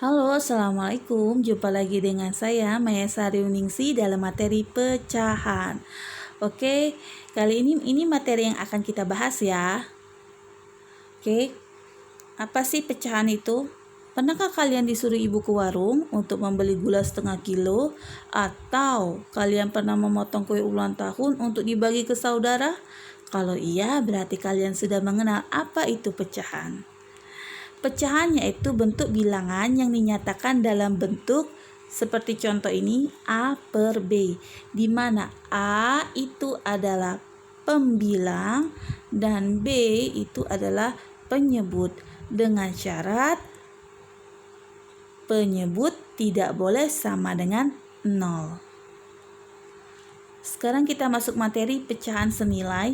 Halo, Assalamualaikum. Jumpa lagi dengan saya, Maya Sariuningsi dalam materi pecahan. Oke, kali ini materi yang akan kita bahas ya. Oke, apa sih pecahan itu? Pernahkah kalian disuruh ibu ke warung untuk membeli gula setengah kilo? Atau kalian pernah memotong kue ulang tahun untuk dibagi ke saudara? Kalau iya, berarti kalian sudah mengenal apa itu pecahan. Pecahan yaitu bentuk bilangan yang dinyatakan dalam bentuk seperti contoh ini A per B, di mana A itu adalah pembilang dan B itu adalah penyebut, dengan syarat penyebut tidak boleh sama dengan 0. Sekarang kita masuk materi pecahan senilai.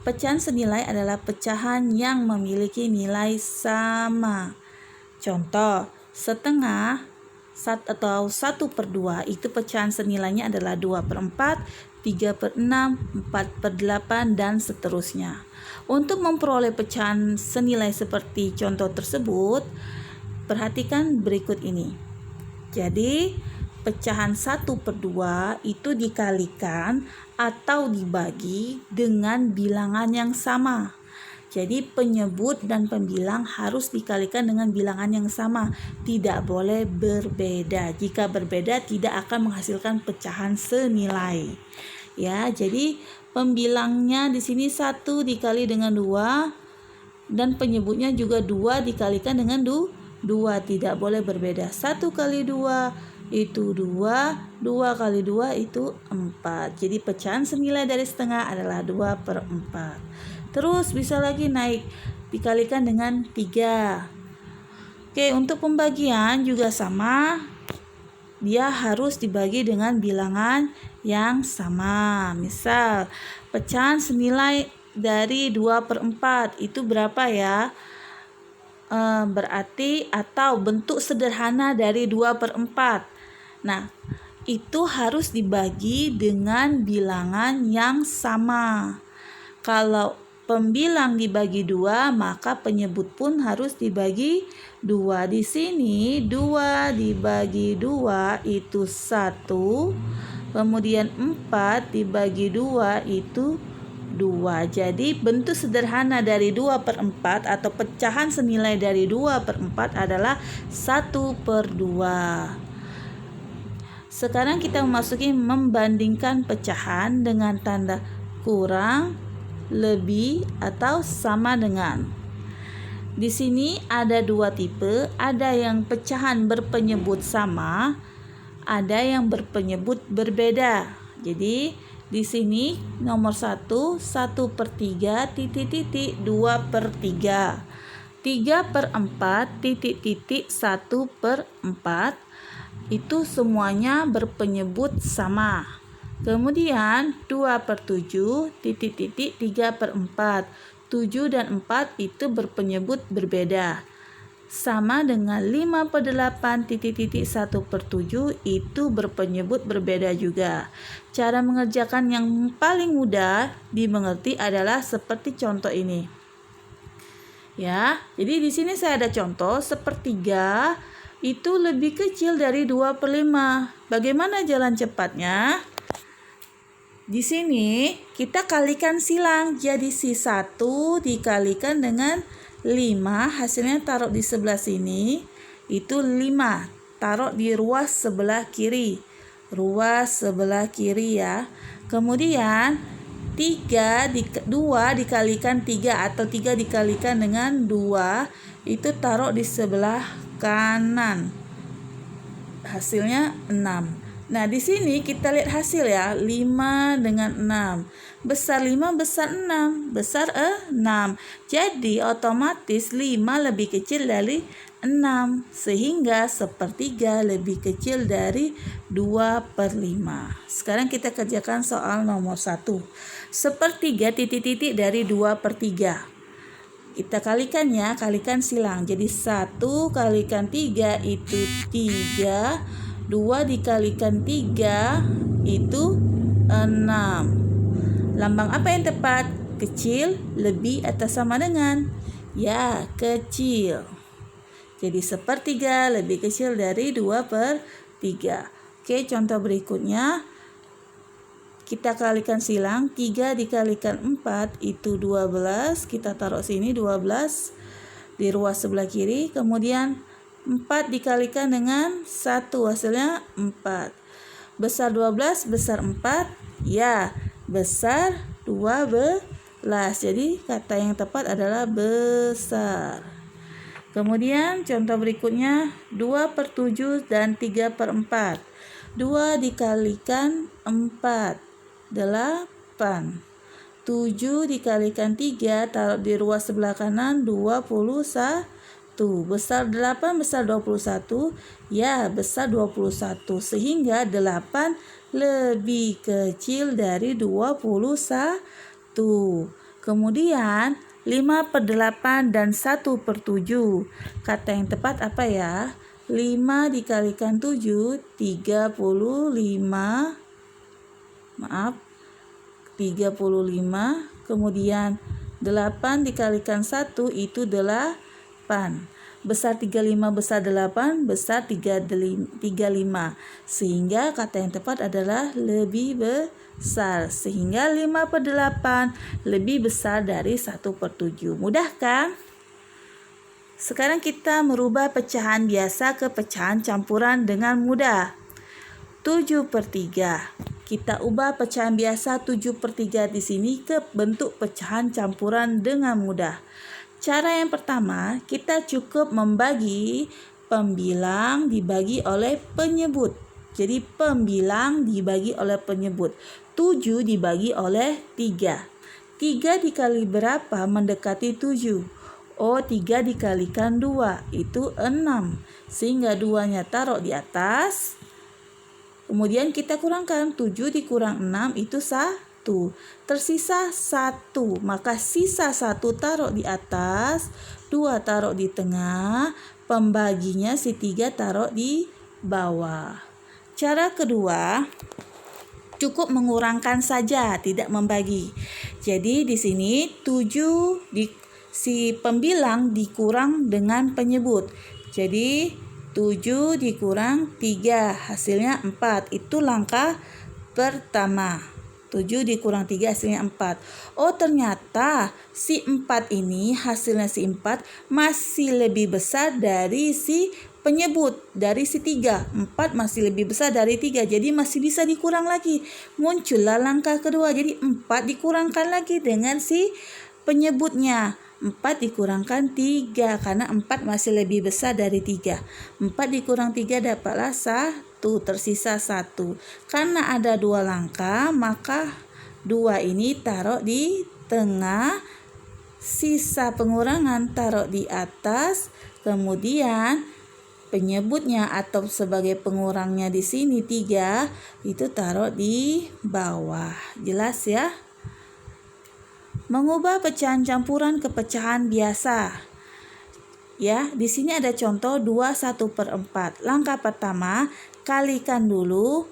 Pecahan senilai adalah pecahan yang memiliki nilai sama. Contoh, setengah atau 1/2 itu pecahan senilainya adalah 2/4, 3/6, 4/8, dan seterusnya. Untuk memperoleh pecahan senilai seperti contoh tersebut, perhatikan berikut ini. Jadi, pecahan 1/2 itu dikalikan atau dibagi dengan bilangan yang sama. Jadi penyebut dan pembilang harus dikalikan dengan bilangan yang sama, tidak boleh berbeda. Jika berbeda tidak akan menghasilkan pecahan senilai. Ya, jadi pembilangnya di sini 1 dikali dengan 2 dan penyebutnya juga 2 dikalikan dengan 2, tidak boleh berbeda. 1 kali 2 itu 2, 2 kali 2 itu 4. Jadi pecahan senilai dari setengah adalah 2/4. Terus bisa lagi naik, dikalikan dengan 3. Oke, untuk pembagian juga sama. Dia harus dibagi dengan bilangan yang sama. Misal, pecahan senilai dari 2/4 itu berapa ya? Berarti atau bentuk sederhana dari 2/4. Nah, itu harus dibagi dengan bilangan yang sama. Kalau pembilang dibagi 2, maka penyebut pun harus dibagi 2. Di sini 2 dibagi 2 itu 1. Kemudian 4 dibagi 2 itu 2. Jadi bentuk sederhana dari 2/4 atau pecahan senilai dari 2/4 adalah 1/2. Sekarang kita memasuki membandingkan pecahan dengan tanda kurang, lebih, atau sama dengan. Di sini ada 2 tipe, ada yang pecahan berpenyebut sama, ada yang berpenyebut berbeda. Jadi di sini nomor 1, 1/3, 2/3. 3/4, 1/4 itu semuanya berpenyebut sama. Kemudian 2/7, 3/4. 7 dan 4 itu berpenyebut berbeda. Sama dengan 5/8, 1/7 itu berpenyebut berbeda juga. Cara mengerjakan yang paling mudah dimengerti adalah seperti contoh ini. Ya, jadi di sini saya ada contoh 1/3 itu lebih kecil dari 2/5. Bagaimana jalan cepatnya? Di sini kita kalikan silang. Jadi si 1 dikalikan dengan 5, hasilnya taruh di sebelah sini. Itu 5. Taruh di ruas sebelah kiri. Ruas sebelah kiri ya. Kemudian 2 dikalikan 3 atau 3 dikalikan dengan 2 itu taruh di sebelah kanan. Hasilnya 6. Nah, di sini kita lihat hasil ya, 5 dengan 6. Besar 5 besar 6, besar 6. Jadi otomatis 5 lebih kecil dari 6, sehingga 1/3 lebih kecil dari 2/5. Sekarang kita kerjakan soal nomor 1. 1/3 titik-titik dari 2/3. Kita kalikan ya, kalikan silang. Jadi 1 kalikan 3 itu 3. 2 dikalikan 3 itu 6. Lambang apa yang tepat? Kecil, lebih, atau sama dengan? Ya, kecil. Jadi 1/3 lebih kecil dari 2/3. Oke, contoh berikutnya. Kita kalikan silang, 3 dikalikan 4 itu 12. Kita taruh sini 12 di ruas sebelah kiri. Kemudian 4 dikalikan dengan 1, hasilnya 4. Besar 12, besar 4, ya, besar 12. Jadi kata yang tepat adalah besar. Kemudian contoh berikutnya 2/7 dan 3/4. 2 dikalikan 4, 8. 7 dikalikan 3, taruh di ruas sebelah kanan, 21. Besar 8, besar 21, ya, besar 21. Sehingga 8 lebih kecil dari 21. Kemudian 5/8 dan 1/7. Kata yang tepat apa ya? 5 dikalikan 7, 35. 35. Kemudian 8 dikalikan 1 itu 8. Besar 35, besar 8, besar 35. Sehingga kata yang tepat adalah lebih besar. Sehingga 5/8 lebih besar dari 1/7. Mudah kan? Sekarang kita merubah pecahan biasa ke pecahan campuran dengan mudah. 7/3. Kita ubah pecahan biasa 7/3 di sini ke bentuk pecahan campuran dengan mudah. Cara yang pertama, kita cukup membagi pembilang dibagi oleh penyebut. Jadi pembilang dibagi oleh penyebut. 7 dibagi oleh 3. 3 dikali berapa mendekati 7? 3 dikalikan 2, itu 6. Sehingga 2-nya taruh di atas. Kemudian kita kurangkan, 7 dikurang 6 itu 1. Tersisa 1, maka sisa 1 taruh di atas, 2 taruh di tengah, pembaginya si 3 taruh di bawah. Cara kedua, cukup mengurangkan saja, tidak membagi. Jadi di sini 7 si pembilang dikurang dengan penyebut. Jadi 7 dikurang 3, hasilnya 4. Itu langkah pertama. 7 dikurang 3 hasilnya 4. Ternyata si 4 ini hasilnya si 4 masih lebih besar dari si penyebut, dari si 3. 4 masih lebih besar dari 3, jadi masih bisa dikurang lagi. Muncullah langkah kedua, jadi 4 dikurangkan lagi dengan si penyebutnya. 4 dikurangkan 3 karena 4 masih lebih besar dari 3. 4 dikurang 3 dapatlah 1, tersisa 1. Karena ada 2 langkah, maka 2 ini taruh di tengah, sisa pengurangan taruh di atas, kemudian penyebutnya atau sebagai pengurangnya di sini 3 itu taruh di bawah. Jelas ya? Mengubah pecahan campuran ke pecahan biasa. Ya, di sini ada contoh 2 1/4. Langkah pertama, kalikan dulu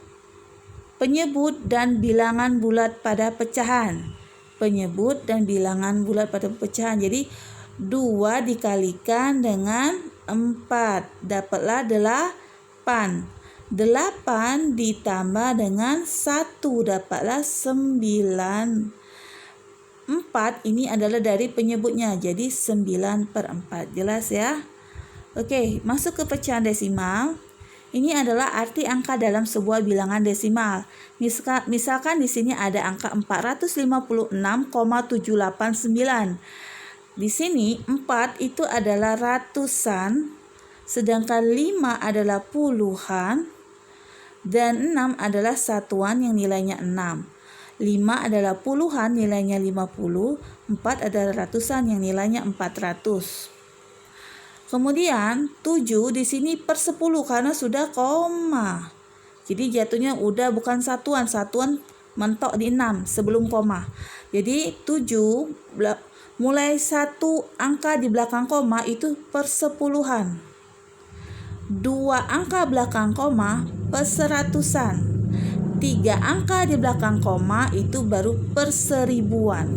penyebut dan bilangan bulat pada pecahan. Penyebut dan bilangan bulat pada pecahan. Jadi 2 dikalikan dengan 4, dapatlah 8. 8 ditambah dengan 1, dapatlah 9. 4 ini adalah dari penyebutnya, jadi 9/4. Jelas ya? Oke, masuk ke pecahan desimal. Ini adalah arti angka dalam sebuah bilangan desimal. Misalkan di sini ada angka 456,789. Di sini 4 itu adalah ratusan, sedangkan 5 adalah puluhan, dan 6 adalah satuan yang nilainya 6. 5 adalah puluhan, nilainya 50. 4 adalah ratusan yang nilainya 400. Kemudian 7 di sini per 10 karena sudah koma. Jadi jatuhnya udah bukan satuan, satuan mentok di 6 sebelum koma. Jadi 7 mulai 1 angka di belakang koma itu per 10-an. 2 angka belakang koma per 100-an. 3 angka di belakang koma itu baru per 1000-an.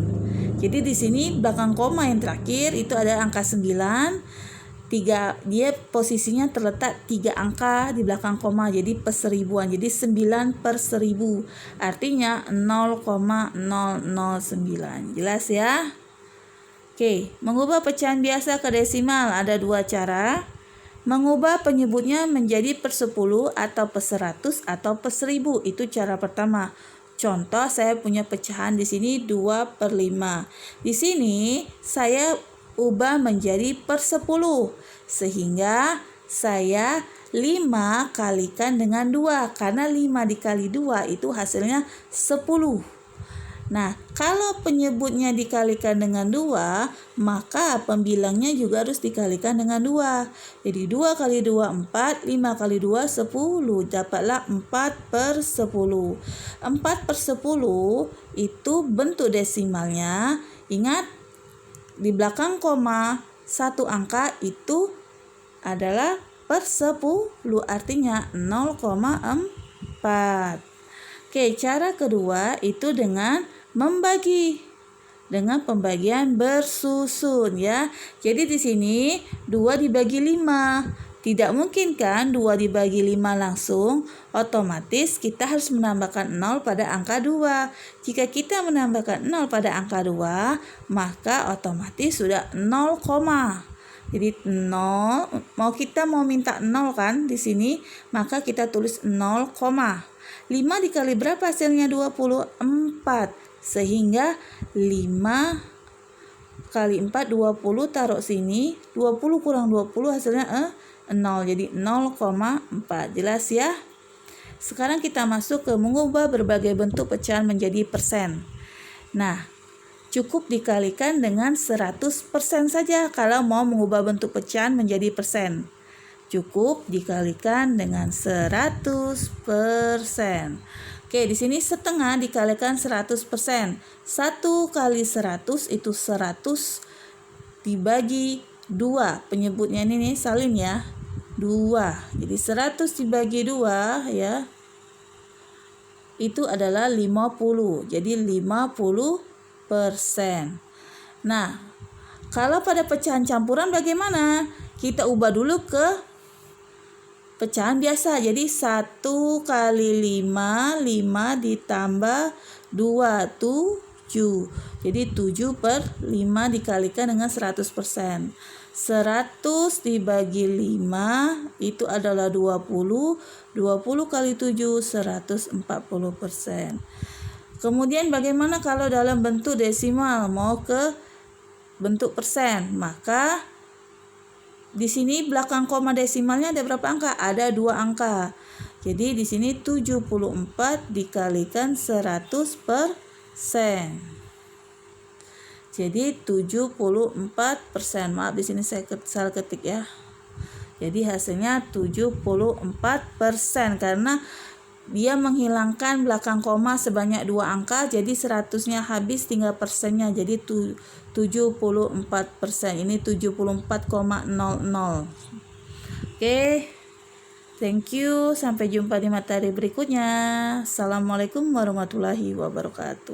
Jadi di sini belakang koma yang terakhir itu ada angka 9. dia posisinya terletak 3 angka di belakang koma, jadi perseribuan. Jadi 9 per 1000 artinya 0,009. Jelas ya? Oke, mengubah pecahan biasa ke desimal ada 2 cara. Mengubah penyebutnya menjadi per 10 atau per 100 atau per 1000, itu cara pertama. Contoh, saya punya pecahan di sini 2 per 5. Di sini saya ubah menjadi per 10. Sehingga saya 5 kalikan dengan 2. Karena 5 dikali 2 itu hasilnya 10. Nah, kalau penyebutnya dikalikan dengan 2, maka pembilangnya juga harus dikalikan dengan 2. Jadi 2 kali 2, 4, 5 kali 2, 10. Dapatlah 4 per 10. 4 per 10 itu bentuk desimalnya. Ingat, di belakang koma, 1 angka itu adalah per 10, artinya 0,4. Oke, cara kedua itu dengan membagi, dengan pembagian bersusun ya. Jadi di sini 2 dibagi 5. Tidak mungkin kan 2 dibagi 5 langsung, otomatis kita harus menambahkan 0 pada angka 2. Jika kita menambahkan 0 pada angka 2, maka otomatis sudah 0, jadi 0, kita mau minta 0 kan di sini, maka kita tulis 0, 5 dikali berapa hasilnya? 24. Sehingga 5 kali 4, 20, taruh sini. 20 kurang 20 hasilnya 0. Jadi 0,4. Jelas ya? Sekarang kita masuk ke mengubah berbagai bentuk pecahan menjadi persen. Nah, cukup dikalikan dengan 100% saja kalau mau mengubah bentuk pecahan menjadi persen. Cukup dikalikan dengan 100%. Oke, di sini setengah dikalikan 100%. 1 kali 100 itu 100 dibagi 2. Penyebutnya ini nih, salin ya. 2. Jadi 100 dibagi 2 ya. Itu adalah 50. Jadi 50%. Nah, kalau pada pecahan campuran bagaimana? Kita ubah dulu ke pecahan biasa. Jadi 1 kali 5, 5 ditambah 2, 7. Jadi 7 per 5 dikalikan dengan 100%. 100 dibagi 5 itu adalah 20. 20 kali 7, 140%. Kemudian bagaimana kalau dalam bentuk desimal mau ke bentuk persen? Maka di sini belakang koma desimalnya ada berapa angka? Ada 2 angka. Jadi di sini 74 dikalikan 100%. Jadi 74%. Maaf, di sini saya salah ketik ya. Jadi hasilnya 74% karena dia menghilangkan belakang koma sebanyak 2 angka, jadi 100-nya habis, tinggal persennya, jadi 74%. Ini 74,00. Oke, thank you. Sampai jumpa di materi berikutnya. Assalamualaikum warahmatullahi wabarakatuh.